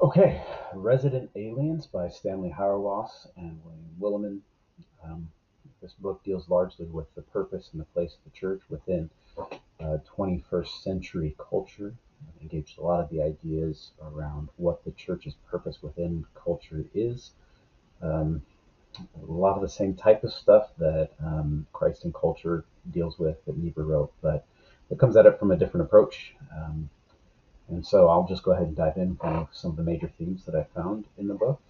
Okay, Resident Aliens by Stanley Hauerwas and William Williman. Um, this book deals largely with the purpose and the place of the church within 21st century culture. It engaged a lot of the ideas around what the church's purpose within culture is. Um, a lot of the same type of stuff that Christ in Culture deals with that Niebuhr wrote, but it comes at it from a different approach. And so I'll just go ahead and dive in on some of the major themes that I found in the book.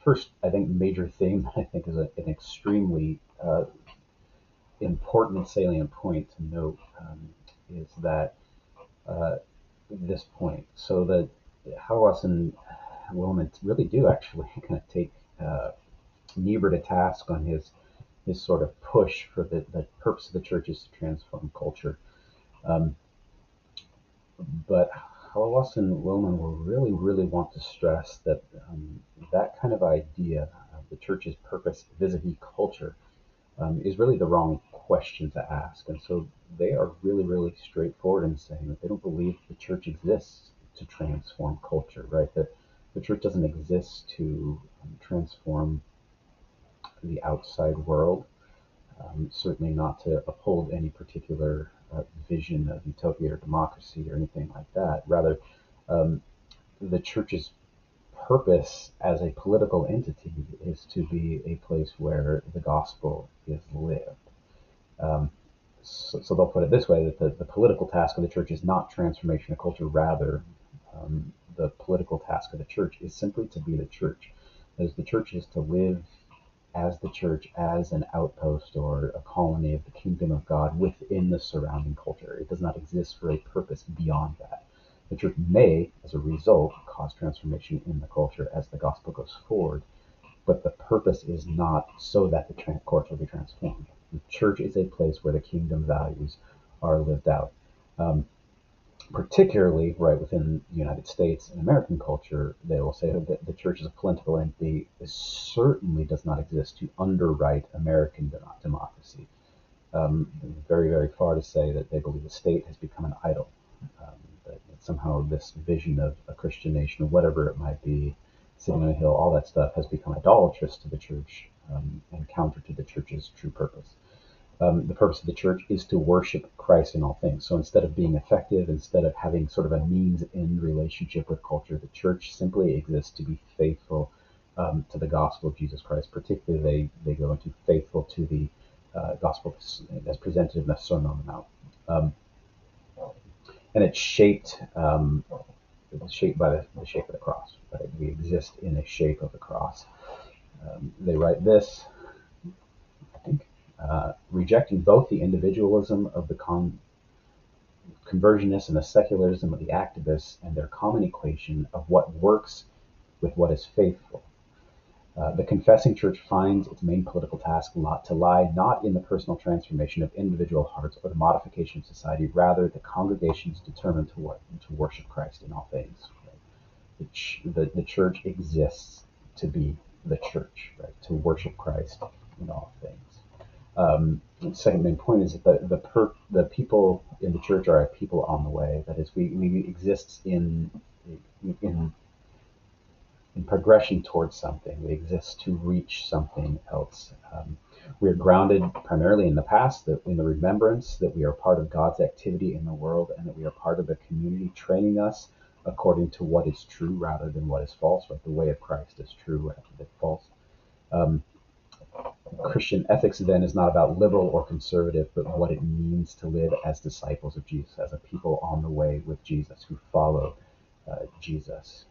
First, I think major theme I think is an extremely important salient point to note is that this point. So that Hauerwas and Wilman really do actually kind of take Niebuhr to task on his sort of push for the purpose of the church is to transform culture. Um, but Hauerwas and Wilman will really want to stress that that kind of idea of the church's purpose vis-a-vis culture is really the wrong question to ask. And so they are really straightforward in saying that they don't believe the church exists to transform culture, right? That the church doesn't exist to transform the outside world, certainly not to uphold any particular vision of utopia or democracy or anything like that. Rather, um, the church's purpose as a political entity is to be a place where the gospel is lived. Um, so they'll put it this way that the political task of the church is not transformation of culture. Rather, the political task of the church is simply to be the church. As the church is to live as the church, as an outpost or a colony of the kingdom of God within the surrounding culture. It does not exist for a purpose beyond that. The church may, as a result, cause transformation in the culture as the gospel goes forward, but the purpose is not so that the culture will be transformed. The church is a place where the kingdom values are lived out. Um, Particularly right within the United States and American culture, they will say that the church is a political entity. It certainly does not exist to underwrite American democracy. Very far to say that they believe the state has become an idol. That somehow this vision of a Christian nation, or whatever it might be, sitting on a hill, all that stuff has become idolatrous to the church and counter to the church's true purpose. The purpose of the church is to worship Christ in all things. So instead of being effective, instead of having sort of a means end relationship with culture, the church simply exists to be faithful to the gospel of Jesus Christ. Particularly, they go into faithful to the gospel as presented in the Sermon on the Mount. Um, and it's shaped by the shape of the cross. Right? We exist in a shape of the cross. They write this, I think, rejecting both the individualism of the conversionists and the secularism of the activists and their common equation of what works with what is faithful. The confessing church finds its main political task to lie not in the personal transformation of individual hearts or the modification of society, rather the congregation is determined to worship Christ in all things. Right? The church exists to be the church, right? To worship Christ in all things. The second main point is that the people in the church are a people on the way. That is, we exist in in progression towards something. We exist to reach something else. We are grounded primarily in the past, in the remembrance that we are part of God's activity in the world, and that we are part of a community training us according to what is true rather than what is false. Right, the way of Christ is true rather than false. Um, Christian ethics then is not about liberal or conservative, but what it means to live as disciples of Jesus, as a people on the way with Jesus who follow Jesus.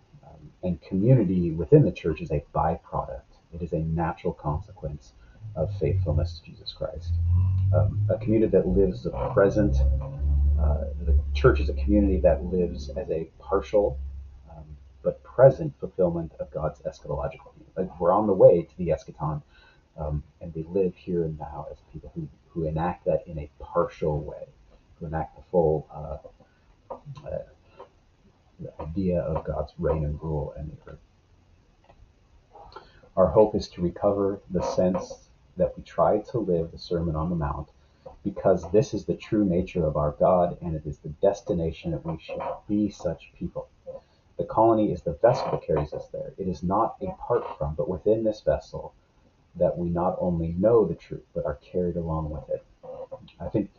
And community within the church is a byproduct. It is a natural consequence of faithfulness to Jesus Christ. A community that lives the present, the church is a community that lives as a partial um, but present fulfillment of God's eschatological view. Like we're on the way to the eschaton, and we live here and now as people who enact that in a partial way, who enact the full the idea of God's reign and rule and the earth. Our hope is to recover the sense that we try to live the Sermon on the Mount because this is the true nature of our God and it is the destination that we should be such people. The colony is the vessel that carries us there. It is not apart from, but within this vessel that we not only know the truth, but are carried along with it. I think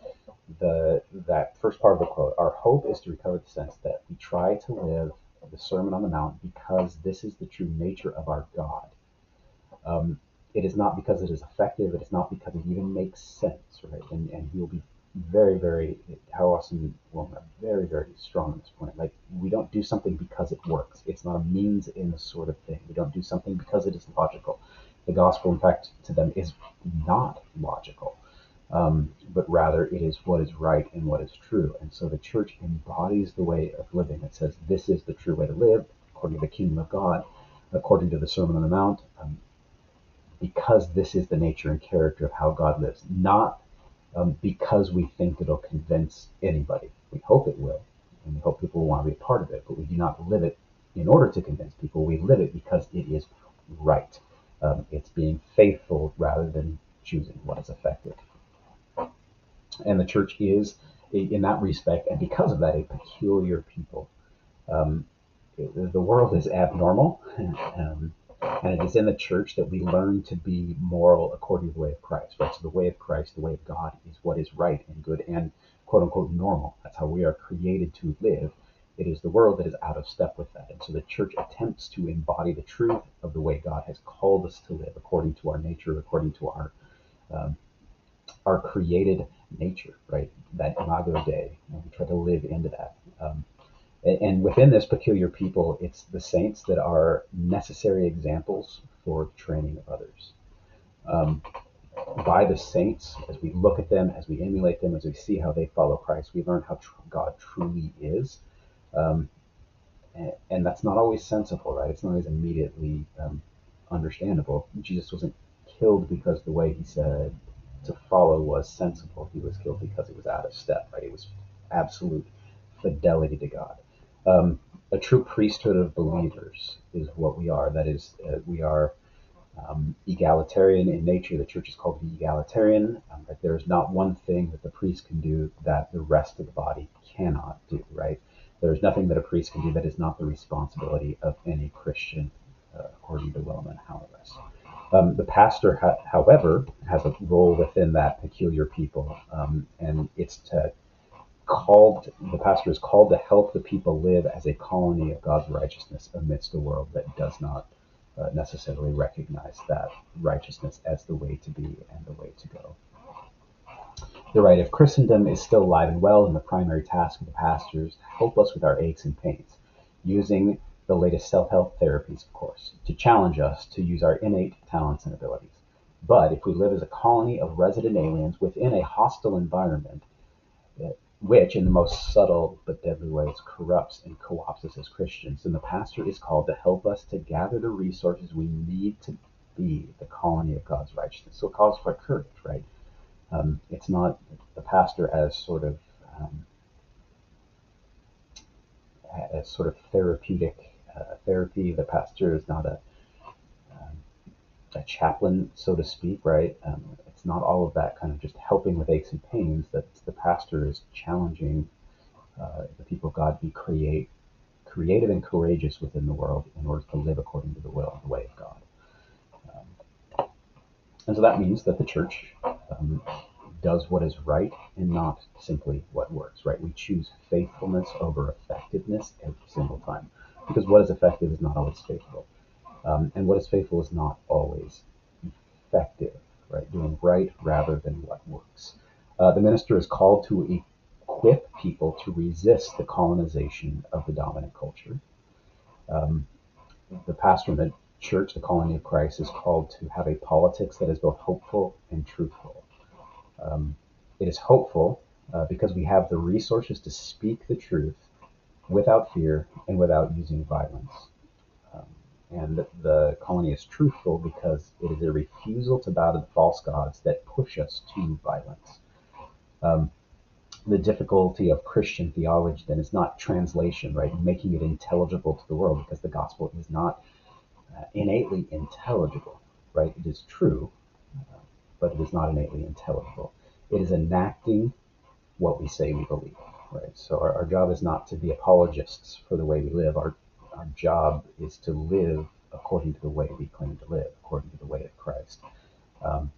that first part of the quote, our hope is to recover the sense that we try to live the Sermon on the Mount because this is the true nature of our God. Um, it is not because it is effective. It is not because it even makes sense, right? And he will be very, very, how often, well, very, very strong on this point. Like, we don't do something because it works. It's not a means in the sort of thing. We don't do something because it is logical. The gospel, in fact, to them is not logical, but rather it is what is right and what is true. And so the church embodies the way of living. It says this is the true way to live according to the kingdom of God, according to the Sermon on the Mount, because this is the nature and character of how God lives, not because we think it'll convince anybody. We hope it will, and we hope people will want to be a part of it, but we do not live it in order to convince people. We live it because it is right. It's being faithful rather than choosing what is effective. And the church is, in that respect, and because of that, a peculiar people. Um, the world is abnormal, and it is in the church that we learn to be moral according to the way of Christ. Right? So the way of Christ, the way of God, is what is right and good and quote unquote normal. That's how we are created to live. It is the world that is out of step with that. And so the church attempts to embody the truth of the way God has called us to live according to our nature, according to um, our created nature, right? That imago Dei. And we try to live into that. And within this peculiar people, it's the saints that are necessary examples for training of others. Um, by the saints, as we look at them, as we emulate them, as we see how they follow Christ, we learn how God truly is. Um, and that's not always sensible, right? It's not always immediately understandable. Jesus wasn't killed because the way he said to follow was sensible. He was killed because it was out of step, right? It was absolute fidelity to God. A true priesthood of believers is what we are. That is, we are egalitarian in nature. The church is called to be egalitarian. Right? There is not one thing that the priest can do that the rest of the body cannot do, right? There's nothing that a priest can do that is not the responsibility of any Christian, according to Roman Howells. The pastor, however, has a role within that peculiar people, and it's to the pastor is called to help the people live as a colony of God's righteousness amidst a world that does not necessarily recognize that righteousness as the way to be and the way to go. The right of Christendom is still alive and well, and the primary task of the pastors to help us with our aches and pains, using the latest self-help therapies, of course, to challenge us to use our innate talents and abilities. But if we live as a colony of resident aliens within a hostile environment, which, in the most subtle but deadly ways, corrupts and co-opts us as Christians, then the pastor is called to help us to gather the resources we need to be the colony of God's righteousness. So it calls for courage, right? It's not the pastor as sort of therapeutic therapy. The pastor is not a chaplain, so to speak, right? It's not all of that kind of just helping with aches and pains. That the pastor is challenging the people of God be creative and courageous within the world in order to live according to the will and the way of God. And so that means that the church does what is right and not simply what works, right? We choose faithfulness over effectiveness every single time, because what is effective is not always faithful. And what is faithful is not always effective, right? Doing right rather than what works. The minister is called to equip people to resist the colonization of the dominant culture. Um, the pastor in the church, the colony of Christ, is called to have a politics that is both hopeful and truthful. Um, it is hopeful because we have the resources to speak the truth without fear and without using violence. Um, and the colony is truthful because it is a refusal to bow to the false gods that push us to violence. Um, the difficulty of Christian theology then is not translation, right? Making it intelligible to the world, because the gospel is not innately intelligible, right? It is true, but it is not innately intelligible. It is enacting what we say we believe, right? So our job is not to be apologists for the way we live. Our Our job is to live according to the way we claim to live, according to the way of Christ. Um,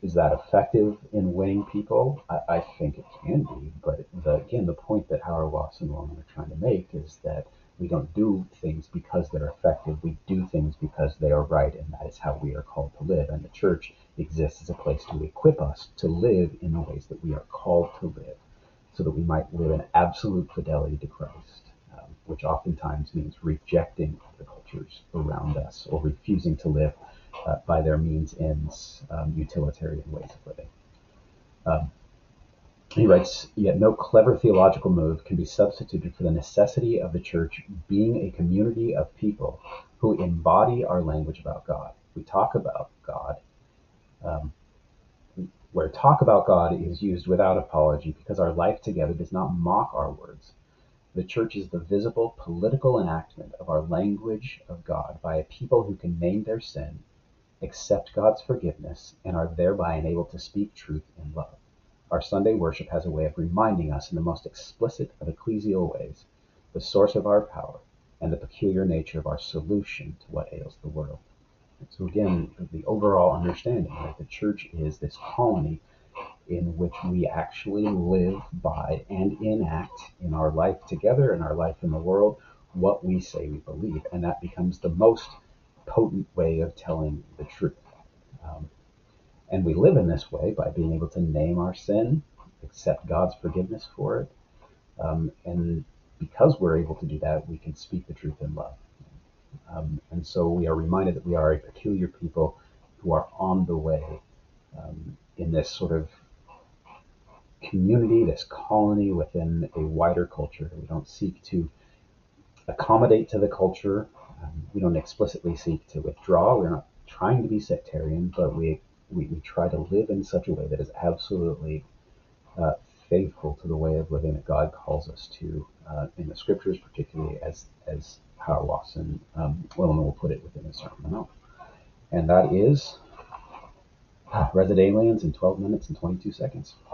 is that effective in winning people? I think it can be, but again, the point that Howard Ross and Loman are trying to make is that we don't do things because they're effective. We do things because they are right, and that is how we are called to live. And the church exists as a place to equip us to live in the ways that we are called to live, so that we might live in absolute fidelity to Christ, which oftentimes means rejecting the cultures around us or refusing to live by their means ends utilitarian ways of living. Um, he writes, yet no clever theological move can be substituted for the necessity of the church being a community of people who embody our language about God. We talk about God, um, where talk about God is used without apology because our life together does not mock our words. The church is the visible political enactment of our language of God by a people who can name their sin, accept God's forgiveness, and are thereby enabled to speak truth in love. Our Sunday worship has a way of reminding us in the most explicit of ecclesial ways the source of our power and the peculiar nature of our solution to what ails the world. And so again, the overall understanding that the church is this colony in which we actually live by and enact in our life together, in our life in the world, what we say we believe. And that becomes the most potent way of telling the truth. Um, and we live in this way by being able to name our sin, accept God's forgiveness for it. And because we're able to do that, we can speak the truth in love. And so we are reminded that we are a peculiar people who are on the way in this sort of community, this colony within a wider culture. We don't seek to accommodate to the culture. We don't explicitly seek to withdraw. We're not trying to be sectarian, but we try to live in such a way that is absolutely uh, faithful to the way of living that God calls us to in the scriptures, particularly as Howard Watson William will put it within the Sermon on the Mount. And that is Resident Aliens in 12 minutes and 22 seconds.